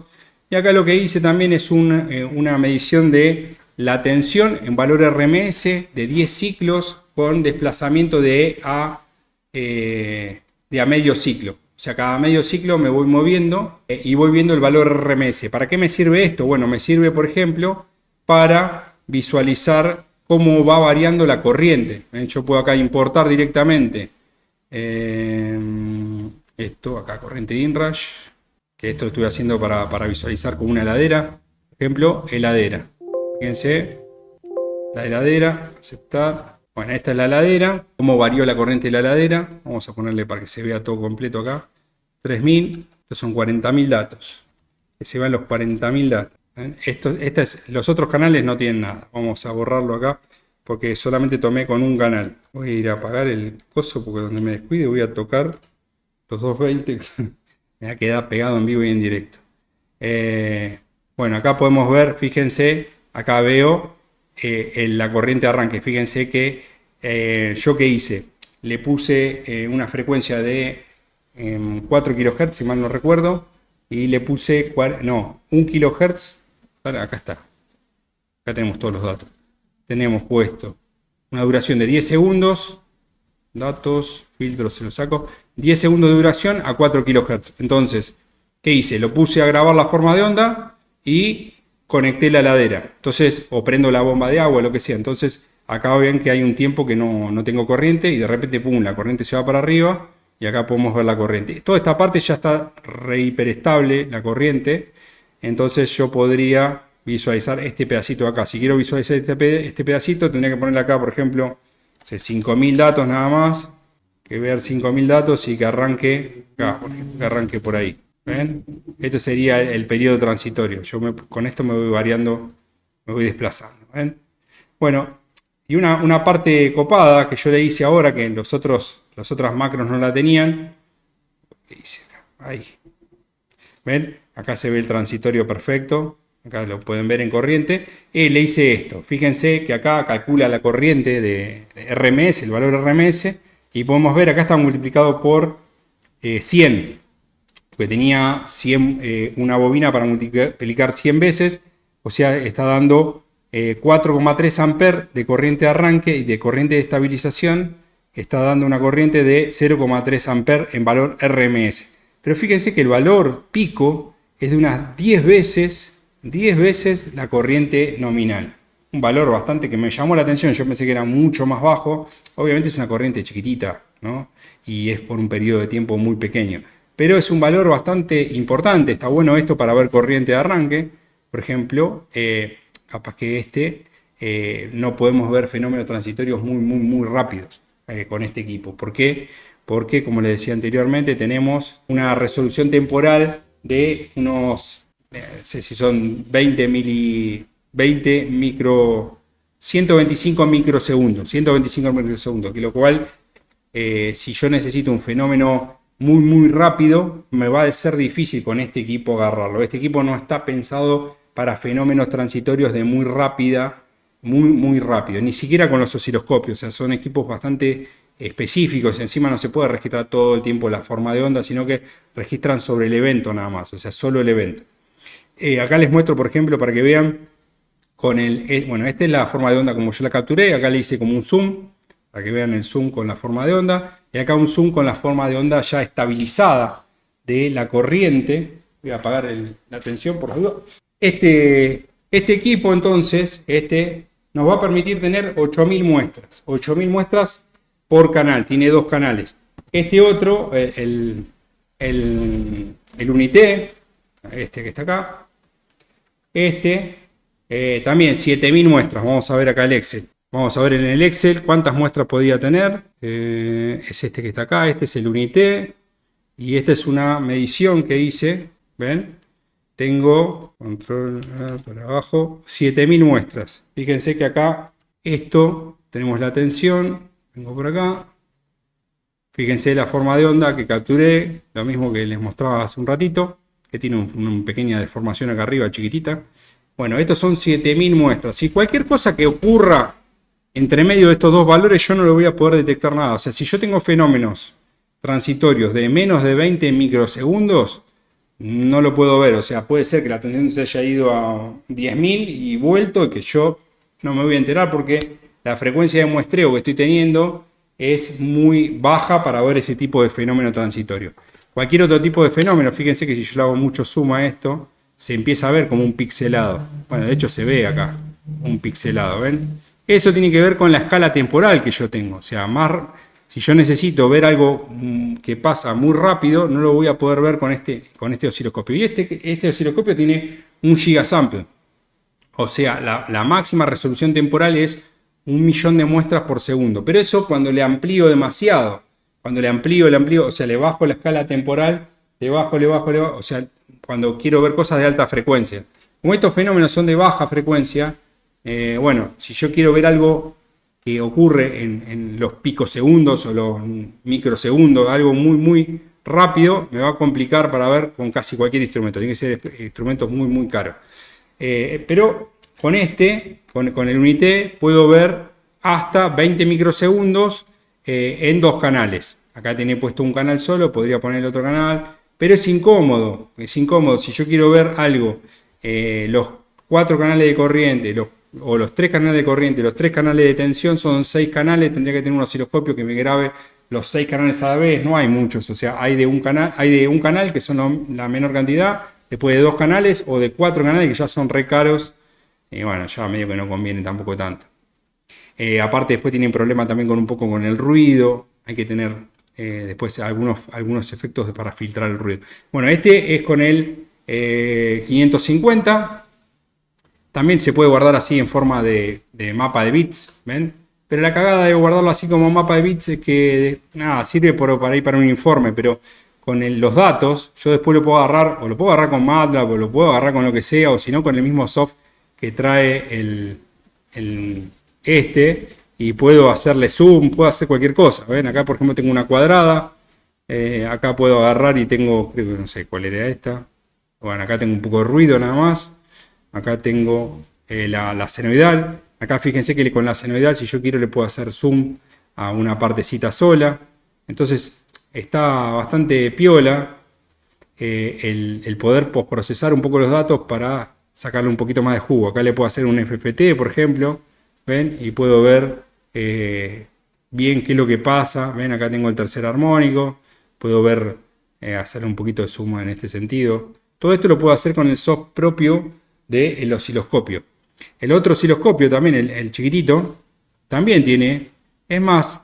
Y acá lo que hice también es una medición de la tensión en valor RMS de 10 ciclos con desplazamiento de a medio ciclo. O sea, cada medio ciclo me voy moviendo y voy viendo el valor RMS. ¿Para qué me sirve esto? Bueno, me sirve, por ejemplo, para visualizar cómo va variando la corriente. Yo puedo acá importar directamente esto, acá corriente inrush, que esto lo estoy haciendo para visualizar con una heladera. Por ejemplo, heladera. Fíjense, la heladera, aceptar. Bueno, esta es la heladera. ¿Cómo varió la corriente de la heladera? Vamos a ponerle para que se vea todo completo acá. 3000, estos son 40.000 datos. Que se vean los 40.000 datos. Los otros canales no tienen nada. Vamos a borrarlo acá porque solamente tomé con un canal. Voy a ir a apagar el coso porque donde me descuide voy a tocar los 220. Me va a quedar pegado en vivo y en directo. Bueno, acá podemos ver, fíjense, acá veo la corriente de arranque. Fíjense que ¿Yo qué hice? Le puse una frecuencia de 4 kHz, si mal no recuerdo, y le puse, 1 kHz, acá está, acá tenemos todos los datos. Tenemos puesto una duración de 10 segundos, datos, filtros, se los saco, 10 segundos de duración a 4 kHz. Entonces, ¿qué hice? Lo puse a grabar la forma de onda y conecté la heladera. Entonces, o prendo la bomba de agua, lo que sea. Entonces, acá ven que hay un tiempo que no tengo corriente y de repente, pum, la corriente se va para arriba y acá podemos ver la corriente. Toda esta parte ya está re hiperestable, la corriente. Entonces, yo podría visualizar este pedacito de acá. Si quiero visualizar este pedacito, tendría que ponerle acá, por ejemplo, 5.000 datos nada más. Que ver 5.000 datos y que arranque acá, por ejemplo, que arranque por ahí. ¿Ven? Esto sería el periodo transitorio. Con esto me voy variando, me voy desplazando. ¿Ven? Bueno, y una parte copada que yo le hice ahora, que las otras macros no la tenían. ¿Qué hice acá? Ahí. ¿Ven? Acá se ve el transitorio perfecto. Acá lo pueden ver en corriente. Le hice esto. Fíjense que acá calcula la corriente de RMS, el valor RMS. Y podemos ver, acá está multiplicado por 100. Porque tenía 100, una bobina para multiplicar 100 veces. O sea, está dando 4,3 amperes de corriente de arranque y de corriente de estabilización. Está dando una corriente de 0,3 amperes en valor RMS. Pero fíjense que el valor pico es de unas 10 veces la corriente nominal. Un valor bastante que me llamó la atención. Yo pensé que era mucho más bajo. Obviamente es una corriente chiquitita, ¿no? Y es por un periodo de tiempo muy pequeño. Pero es un valor bastante importante. Está bueno esto para ver corriente de arranque. Por ejemplo, capaz que no podemos ver fenómenos transitorios muy rápidos con este equipo. ¿Por qué? Porque, como les decía anteriormente, tenemos una resolución temporal de unos, no sé si son 125 microsegundos. 125 microsegundos, que lo cual, si yo necesito un fenómeno muy rápido, me va a ser difícil con este equipo agarrarlo. Este equipo no está pensado para fenómenos transitorios de muy rápida, muy rápido, ni siquiera con los osciloscopios. O sea, son equipos bastante específicos. Encima no se puede registrar todo el tiempo la forma de onda, sino que registran sobre el evento nada más, o sea, solo el evento. Acá les muestro, por ejemplo, para que vean con bueno, esta es la forma de onda como yo la capturé. Acá le hice como un zoom, para que vean el zoom con la forma de onda. Y acá un zoom con la forma de onda ya estabilizada de la corriente. Voy a apagar la tensión por la duda. Este equipo, entonces, nos va a permitir tener 8.000 muestras. 8.000 muestras por canal. Tiene 2 canales. Este otro, el Unité, que está acá. También 7.000 muestras. Vamos a ver acá el Excel. Vamos a ver en el Excel cuántas muestras podía tener. Es este que está acá. Este es el Unité. Y esta es una medición que hice. ¿Ven? Tengo, control para abajo, 7.000 muestras. Fíjense que acá, tenemos la tensión. Vengo por acá. Fíjense la forma de onda que capturé. Lo mismo que les mostraba hace un ratito. Que tiene una pequeña deformación acá arriba, chiquitita. Bueno, estos son 7.000 muestras. Si cualquier cosa que ocurra entre medio de estos dos valores, yo no lo voy a poder detectar nada. O sea, si yo tengo fenómenos transitorios de menos de 20 microsegundos, no lo puedo ver. O sea, puede ser que la tendencia se haya ido a 10.000 y vuelto y que yo no me voy a enterar porque la frecuencia de muestreo que estoy teniendo es muy baja para ver ese tipo de fenómeno transitorio. Cualquier otro tipo de fenómeno, fíjense que si yo le hago mucho zoom a esto, se empieza a ver como un pixelado. Bueno, de hecho se ve acá un pixelado, ¿ven? Eso tiene que ver con la escala temporal que yo tengo. O sea, si yo necesito ver algo que pasa muy rápido, no lo voy a poder ver con este osciloscopio. Y este osciloscopio tiene 1 gigasample. O sea, la máxima resolución temporal es 1.000.000 de muestras por segundo. Pero eso cuando le amplío demasiado. Cuando le amplío, o sea, le bajo la escala temporal, le bajo. O sea, cuando quiero ver cosas de alta frecuencia. Como estos fenómenos son de baja frecuencia, bueno, si yo quiero ver algo que ocurre en los picosegundos o los microsegundos, algo muy rápido, me va a complicar para ver con casi cualquier instrumento. Tiene que ser instrumentos muy caros. Pero con el Unité puedo ver hasta 20 microsegundos en 2 canales. Acá tenía puesto un canal solo, podría poner el otro canal, pero es incómodo. Es incómodo. Si yo quiero ver algo, los 4 canales de corriente, o los 3 canales de corriente, los 3 canales de tensión, son 6 canales, tendría que tener un osciloscopio que me grabe los 6 canales a la vez. No hay muchos, o sea, hay de un canal que son la menor cantidad, después de 2 canales o de 4 canales que ya son re caros. Y bueno, ya medio que no conviene tampoco tanto. Aparte después tienen problema también con un poco con el ruido. Hay que tener después algunos efectos para filtrar el ruido. Bueno, este es con el 550. También se puede guardar así en forma de mapa de bits, ¿ven? Pero la cagada de guardarlo así como mapa de bits es que nada, sirve para ir para un informe, pero con los datos yo después lo puedo agarrar, o lo puedo agarrar con MATLAB, o lo puedo agarrar con lo que sea, o si no con el mismo soft que trae y puedo hacerle zoom, puedo hacer cualquier cosa. ¿Ven? Acá por ejemplo tengo una cuadrada, acá puedo agarrar y tengo, creo que no sé cuál era esta. Bueno, acá tengo un poco de ruido nada más. Acá tengo la senoidal. Acá fíjense que con la senoidal, si yo quiero, le puedo hacer zoom a una partecita sola. Entonces está bastante piola el poder postprocesar un poco los datos para sacarle un poquito más de jugo. Acá le puedo hacer un FFT, por ejemplo. ¿Ven? Y puedo ver bien qué es lo que pasa. ¿Ven? Acá tengo el tercer armónico. Puedo ver, hacer un poquito de zoom en este sentido. Todo esto lo puedo hacer con el soft propio del osciloscopio. El otro osciloscopio también, el chiquitito, también tiene, es más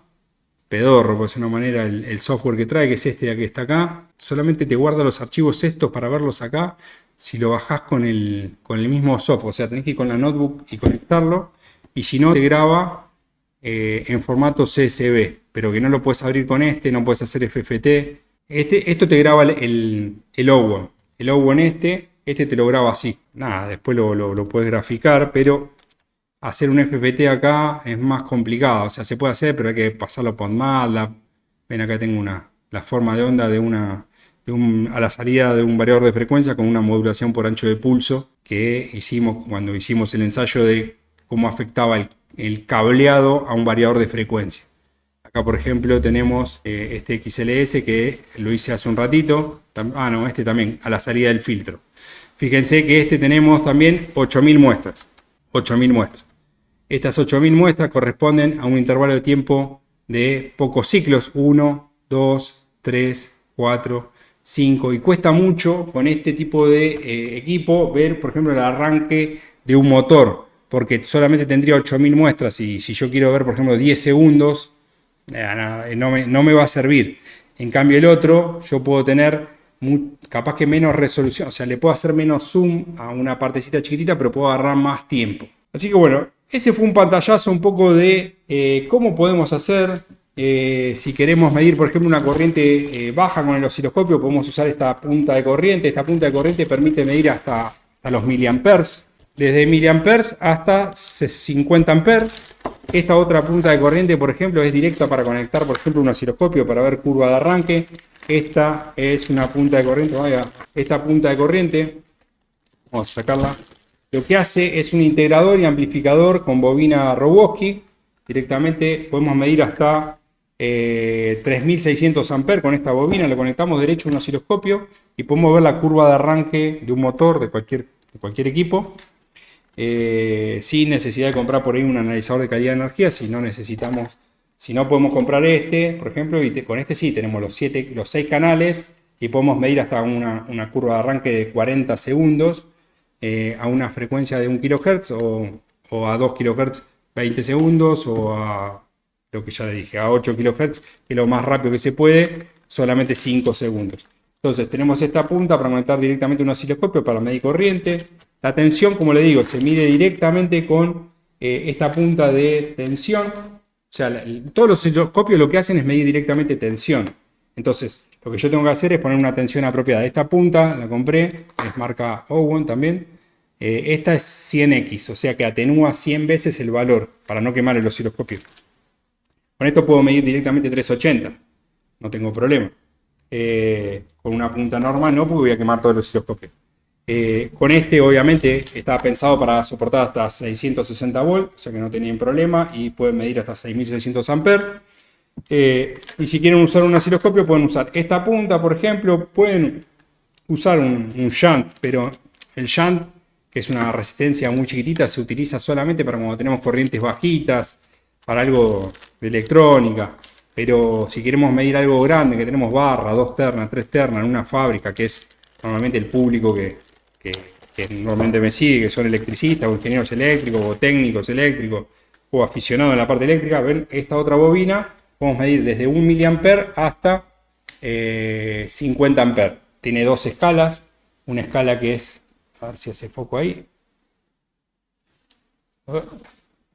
pedorro, por decir una manera, el software que trae, que es este que está acá. Solamente te guarda los archivos estos para verlos acá. Si lo bajás con el mismo software, o sea, tenés que ir con la notebook y conectarlo. Y si no, te graba en formato CSV, pero que no lo puedes abrir con no puedes hacer FFT. Esto te graba el O1. El O1 este te lo graba así. Nada, después lo puedes graficar, pero hacer un FFT acá es más complicado. O sea, se puede hacer, pero hay que pasarlo por MATLAB. Ven, acá tengo la forma de onda a la salida de un variador de frecuencia con una modulación por ancho de pulso que hicimos cuando hicimos el ensayo de cómo afectaba el cableado a un variador de frecuencia. Acá, por ejemplo, tenemos este XLS que lo hice hace un ratito. Este también, a la salida del filtro. Fíjense que tenemos también 8000 muestras. 8000 muestras. Estas 8000 muestras corresponden a un intervalo de tiempo de pocos ciclos. 1, 2, 3, 4, 5. Y cuesta mucho con este tipo de equipo ver, por ejemplo, el arranque de un motor. Porque solamente tendría 8000 muestras. Y si yo quiero ver, por ejemplo, 10 segundos, no me va a servir. En cambio, el otro, yo puedo tener capaz que menos resolución. O sea, le puedo hacer menos zoom a una partecita chiquitita, pero puedo agarrar más tiempo. Así que bueno, ese fue un pantallazo un poco de cómo podemos hacer. Si queremos medir, por ejemplo, una corriente baja con el osciloscopio, podemos usar esta punta de corriente. Esta punta de corriente permite medir hasta los miliamperes. Desde miliamperes hasta 50 amperes. Esta otra punta de corriente, por ejemplo, es directa para conectar, por ejemplo, un osciloscopio para ver curva de arranque. Esta es una punta de corriente. Esta punta de corriente, vamos a sacarla. Lo que hace es un integrador y amplificador con bobina Rogowski. Directamente podemos medir hasta 3600 amperes con esta bobina. Lo conectamos derecho a un osciloscopio y podemos ver la curva de arranque de un motor de cualquier equipo. Sin necesidad de comprar por ahí un analizador de calidad de energía. Si no podemos comprar por ejemplo, y con este sí tenemos los 6 canales y podemos medir hasta una curva de arranque de 40 segundos a una frecuencia de 1 kHz o a 2 kHz 20 segundos o a lo que ya le dije, a 8 kHz, que es lo más rápido que se puede, solamente 5 segundos. Entonces tenemos esta punta para conectar directamente un osciloscopio para medir corriente. La tensión, como le digo, se mide directamente con esta punta de tensión. O sea, todos los osciloscopios lo que hacen es medir directamente tensión. Entonces, lo que yo tengo que hacer es poner una tensión apropiada. Esta punta la compré, es marca O1 también. Esta es 100x, o sea que atenúa 100 veces el valor para no quemar el osciloscopio. Con esto puedo medir directamente 380, no tengo problema. Con una punta normal no, porque voy a quemar todo el osciloscopio. Con este obviamente está pensado para soportar hasta 660 volts, o sea que no tenían problema y pueden medir hasta 6600 amperes. Y si quieren usar un osciloscopio pueden usar esta punta, por ejemplo, pueden usar un shunt, pero el shunt, que es una resistencia muy chiquitita, se utiliza solamente para cuando tenemos corrientes bajitas, para algo de electrónica. Pero si queremos medir algo grande, que tenemos barra, 2 ternas, 3 ternas en una fábrica, que es normalmente el público que normalmente me sigue, que son electricistas o ingenieros eléctricos o técnicos eléctricos o aficionados en la parte eléctrica, ven esta otra bobina, podemos medir desde 1 mA hasta 50 amperes. Tiene dos escalas, una escala que es, a ver si hace foco ahí, a ver,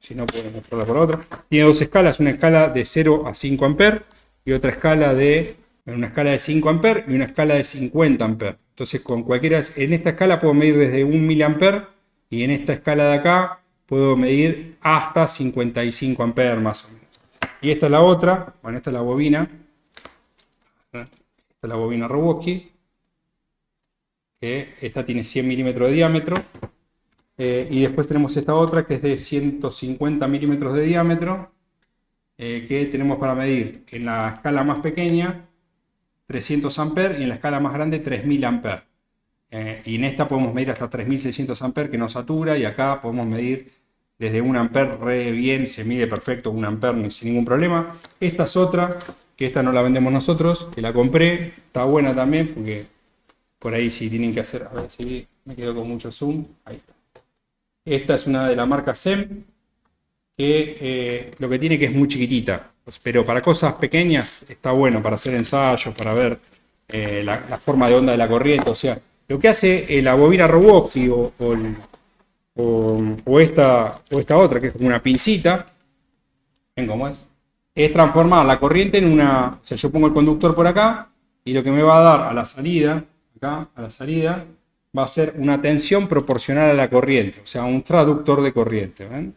si no puedo mostrarla por otra. Tiene dos escalas, una escala de 0 a 5 amperes y otra escala de una escala de 5 amperes y una escala de 50 amperes. Entonces, con cualquiera, en esta escala puedo medir desde 1 mA y en esta escala de acá puedo medir hasta 55 amperes más o menos. Y esta es la otra, bueno, esta es la bobina. Esta es la bobina Rogowski, que esta tiene 100 milímetros de diámetro. Y después tenemos esta otra que es de 150 milímetros de diámetro, que tenemos para medir en la escala más pequeña 300 amperes y en la escala más grande 3000 amperes. Y en esta podemos medir hasta 3600 amperes que no satura, y acá podemos medir desde 1 amper re bien, se mide perfecto 1 amper sin ningún problema. Esta es otra, que esta no la vendemos nosotros, que la compré, está buena también, porque por ahí si tienen que hacer, a ver si me quedo con mucho zoom, ahí está. Esta es una de la marca SEM, que lo que tiene que es muy chiquitita, pero para cosas pequeñas está bueno, para hacer ensayos, para ver la forma de onda de la corriente. O sea, lo que hace la bobina Rogowski o esta otra, que es como una pincita, ¿ven cómo es transformar la corriente en una... O sea, yo pongo el conductor por acá y lo que me va a dar a la salida, acá, a la salida, va a ser una tensión proporcional a la corriente, o sea, un traductor de corriente. ¿Ven?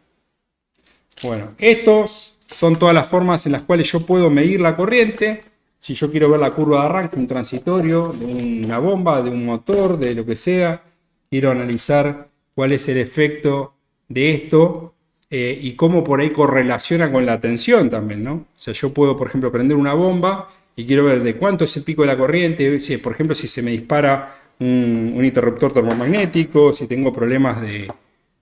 Bueno, estos son todas las formas en las cuales yo puedo medir la corriente. Si yo quiero ver la curva de arranque, un transitorio, de una bomba, de un motor, de lo que sea, quiero analizar cuál es el efecto de esto y cómo por ahí correlaciona con la tensión también, ¿no? O sea, yo puedo, por ejemplo, prender una bomba y quiero ver de cuánto es el pico de la corriente, si, por ejemplo, si se me dispara un interruptor termomagnético, si tengo problemas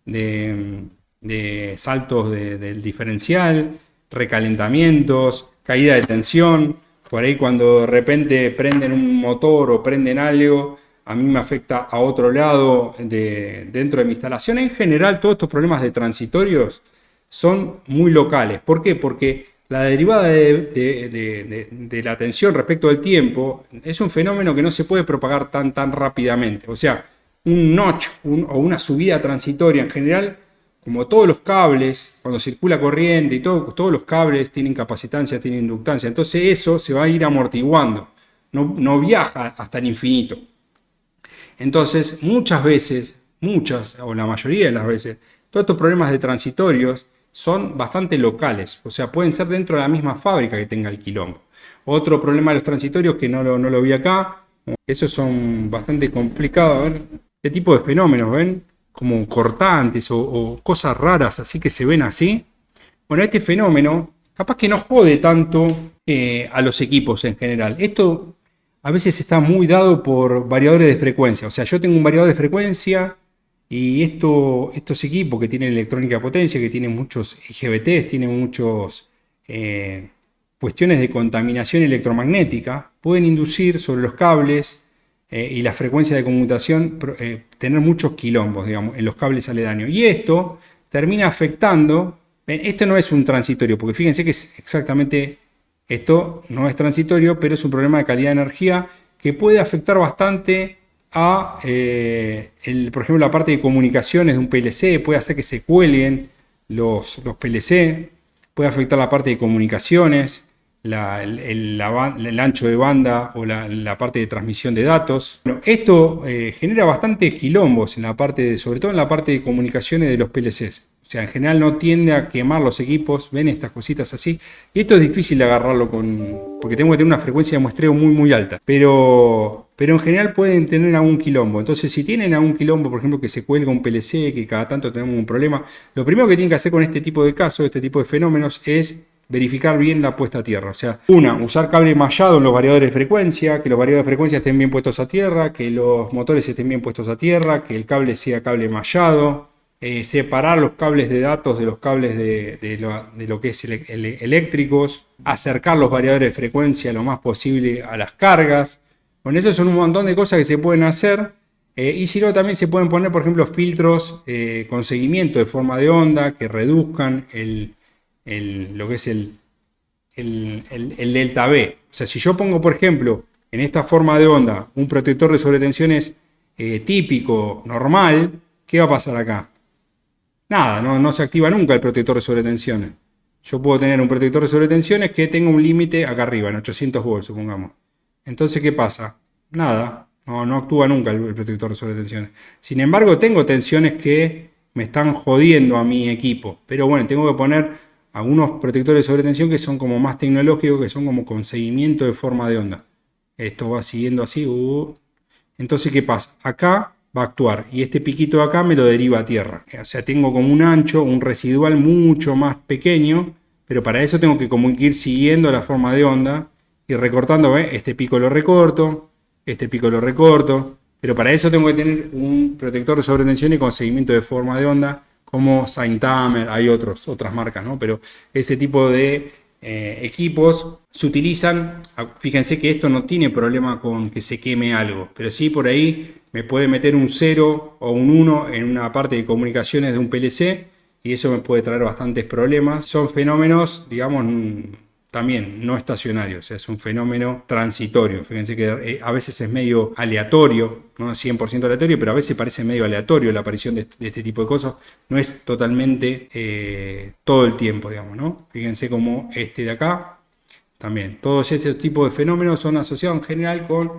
de saltos del diferencial, recalentamientos, caída de tensión. Por ahí cuando de repente prenden un motor o prenden algo, a mí me afecta a otro lado dentro de mi instalación. En general, todos estos problemas de transitorios son muy locales. ¿Por qué? Porque la derivada de la tensión respecto del tiempo es un fenómeno que no se puede propagar tan rápidamente. O sea, un notch o una subida transitoria en general, como todos los cables, cuando circula corriente y todos los cables tienen capacitancia, tienen inductancia, entonces eso se va a ir amortiguando, no viaja hasta el infinito. Entonces, muchas veces, o la mayoría de las veces, todos estos problemas de transitorios son bastante locales, o sea, pueden ser dentro de la misma fábrica que tenga el quilombo. Otro problema de los transitorios que no lo vi acá, esos son bastante complicados, a ver, este tipo de fenómenos, ¿ven? Como cortantes o cosas raras así que se ven así. Bueno, este fenómeno capaz que no jode tanto a los equipos en general. Esto a veces está muy dado por variadores de frecuencia. O sea, yo tengo un variador de frecuencia y estos equipos que tienen electrónica de potencia, que tienen muchos IGBTs, tienen muchos cuestiones de contaminación electromagnética, pueden inducir sobre los cables y la frecuencia de conmutación tener muchos quilombos, digamos, en los cables aledaños. Y esto termina afectando. Esto no es un transitorio, porque fíjense que es exactamente esto, no es transitorio, pero es un problema de calidad de energía que puede afectar bastante a, por ejemplo, la parte de comunicaciones de un PLC, puede hacer que se cuelguen los PLC, puede afectar la parte de comunicaciones, el ancho de banda o la parte de transmisión de datos. Bueno, esto genera bastantes quilombos en la parte sobre todo en la parte de comunicaciones de los PLCs. O O sea, en general no tiende a quemar los equipos. Ven estas cositas así. Y esto es difícil de agarrarlo porque tengo que tener una frecuencia de muestreo muy alta. Pero en general pueden tener algún quilombo. Entonces, si tienen algún quilombo, por ejemplo, que se cuelga un PLC, que cada tanto tenemos un problema, lo primero que tienen que hacer con este tipo de casos, este tipo de fenómenos, es verificar bien la puesta a tierra. O sea, usar cable mallado en los variadores de frecuencia, que los variadores de frecuencia estén bien puestos a tierra, que los motores estén bien puestos a tierra, que el cable sea cable mallado. Separar los cables de datos de los cables de lo que es eléctricos, acercar los variadores de frecuencia lo más posible a las cargas. Bueno, eso son un montón de cosas que se pueden hacer. Y si no, también se pueden poner, por ejemplo, filtros con seguimiento de forma de onda que reduzcan lo que es el delta V. O sea, si yo pongo, por ejemplo, en esta forma de onda un protector de sobretensiones típico, normal, ¿qué va a pasar acá? Nada, no se activa nunca el protector de sobretensiones. Yo puedo tener un protector de sobretensiones que tenga un límite acá arriba, en 800 volts, supongamos. Entonces, ¿qué pasa? Nada, no actúa nunca el protector de sobretensiones. Sin embargo, tengo tensiones que me están jodiendo a mi equipo. Pero bueno, tengo que poner algunos protectores de sobretensión que son como más tecnológicos, que son como con seguimiento de forma de onda. Esto va siguiendo así. Entonces, ¿qué pasa? Acá va a actuar y este piquito de acá me lo deriva a tierra. O sea, tengo como un ancho, un residual mucho más pequeño, pero para eso tengo que como ir siguiendo la forma de onda y recortando. ¿Ves? Este pico lo recorto, este pico lo recorto, pero para eso tengo que tener un protector de sobretensión y con seguimiento de forma de onda como Saint-Tamer, hay otras marcas, ¿no? Pero ese tipo de equipos se utilizan. Fíjense que esto no tiene problema con que se queme algo, pero sí por ahí me puede meter un 0 o un 1 en una parte de comunicaciones de un PLC y eso me puede traer bastantes problemas. Son fenómenos, digamos, también no estacionarios, o sea, es un fenómeno transitorio. Fíjense que a veces es medio aleatorio, no 100% aleatorio, pero a veces parece medio aleatorio la aparición de este tipo de cosas. No es totalmente todo el tiempo, digamos, ¿no? Fíjense como este de acá, también. Todos estos tipos de fenómenos son asociados en general con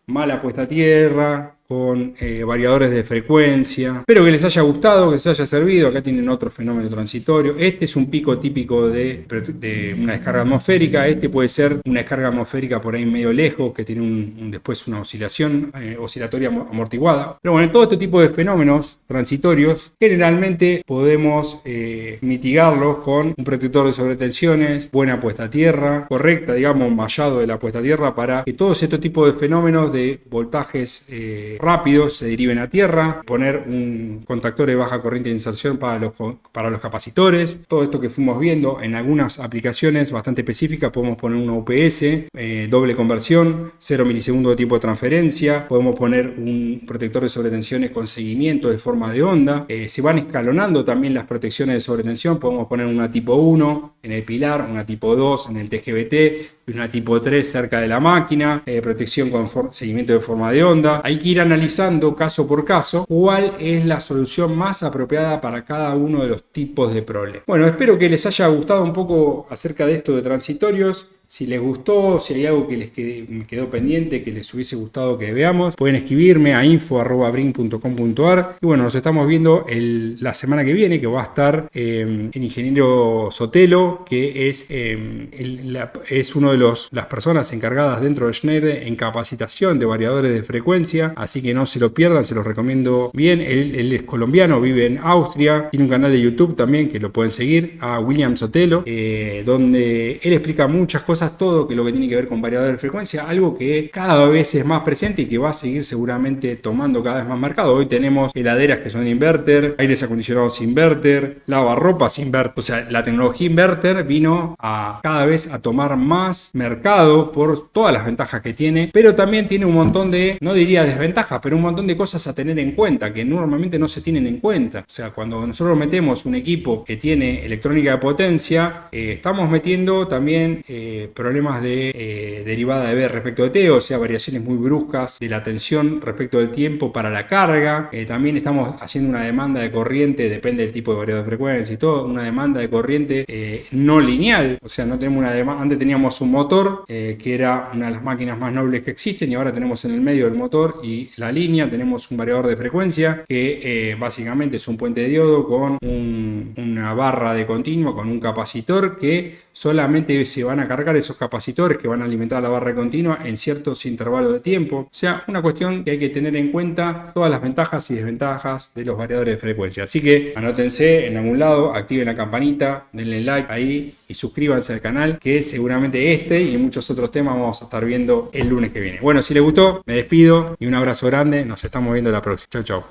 mala puesta a tierra, con variadores de frecuencia. Espero que les haya gustado, que les haya servido. Acá tienen otro fenómeno transitorio. Este es un pico típico de una descarga atmosférica. Este puede ser una descarga atmosférica por ahí medio lejos, que tiene después una oscilación oscilatoria amortiguada. Pero bueno, todo este tipo de fenómenos transitorios generalmente podemos mitigarlos con un protector de sobretensiones, buena puesta a tierra, correcta, digamos, mallado de la puesta a tierra, para que todos estos tipos de fenómenos de voltajes rápidos se deriven a tierra, poner un contactor de baja corriente de inserción para los capacitores. Todo esto que fuimos viendo en algunas aplicaciones bastante específicas, podemos poner una UPS, doble conversión, 0 milisegundos de tiempo de transferencia, podemos poner un protector de sobretensiones con seguimiento de forma de onda. Se van escalonando también las protecciones de sobretensión, podemos poner una tipo 1 en el pilar, una tipo 2 en el TGBT y una tipo 3 cerca de la máquina, protección con seguimiento de forma de onda. Hay que ir analizando caso por caso cuál es la solución más apropiada para cada uno de los tipos de problemas. Bueno, espero que les haya gustado un poco acerca de esto de transitorios. Si les gustó, si hay algo que me quedó pendiente, que les hubiese gustado que veamos, pueden escribirme a info@brin.com.ar. Y bueno, nos estamos viendo la semana que viene, que va a estar el ingeniero Sotelo, que es uno de las personas encargadas dentro de Schneider en capacitación de variadores de frecuencia. Así que no se lo pierdan, se los recomiendo bien. Él es colombiano, vive en Austria, tiene un canal de YouTube también que lo pueden seguir, a William Sotelo, donde él explica muchas cosas, todo lo que tiene que ver con variadores de frecuencia, algo que cada vez es más presente y que va a seguir seguramente tomando cada vez más mercado. Hoy tenemos heladeras que son inverter, aires acondicionados inverter, lavarropas inverter. O sea, la tecnología inverter vino cada vez a tomar más mercado por todas las ventajas que tiene, pero también tiene un montón de, no diría desventajas, pero un montón de cosas a tener en cuenta que normalmente no se tienen en cuenta. O sea, cuando nosotros metemos un equipo que tiene electrónica de potencia, estamos metiendo también problemas de derivada de B respecto de T, o sea, variaciones muy bruscas de la tensión respecto del tiempo para la carga. También estamos haciendo una demanda de corriente, depende del tipo de variador de frecuencia y todo, una demanda de corriente no lineal, o sea, no tenemos una demanda. Antes teníamos un motor que era una de las máquinas más nobles que existen, y ahora tenemos en el medio del motor y la línea, tenemos un variador de frecuencia que básicamente es un puente de diodo con una barra de continua, con un capacitor que solamente se van a cargar esos capacitores que van a alimentar la barra continua en ciertos intervalos de tiempo. O sea, una cuestión que hay que tener en cuenta todas las ventajas y desventajas de los variadores de frecuencia. Así que anótense en algún lado, activen la campanita, denle like ahí y suscríbanse al canal, que seguramente este y muchos otros temas vamos a estar viendo el lunes que viene. Bueno, si les gustó, me despido y un abrazo grande. Nos estamos viendo la próxima. Chau, chau.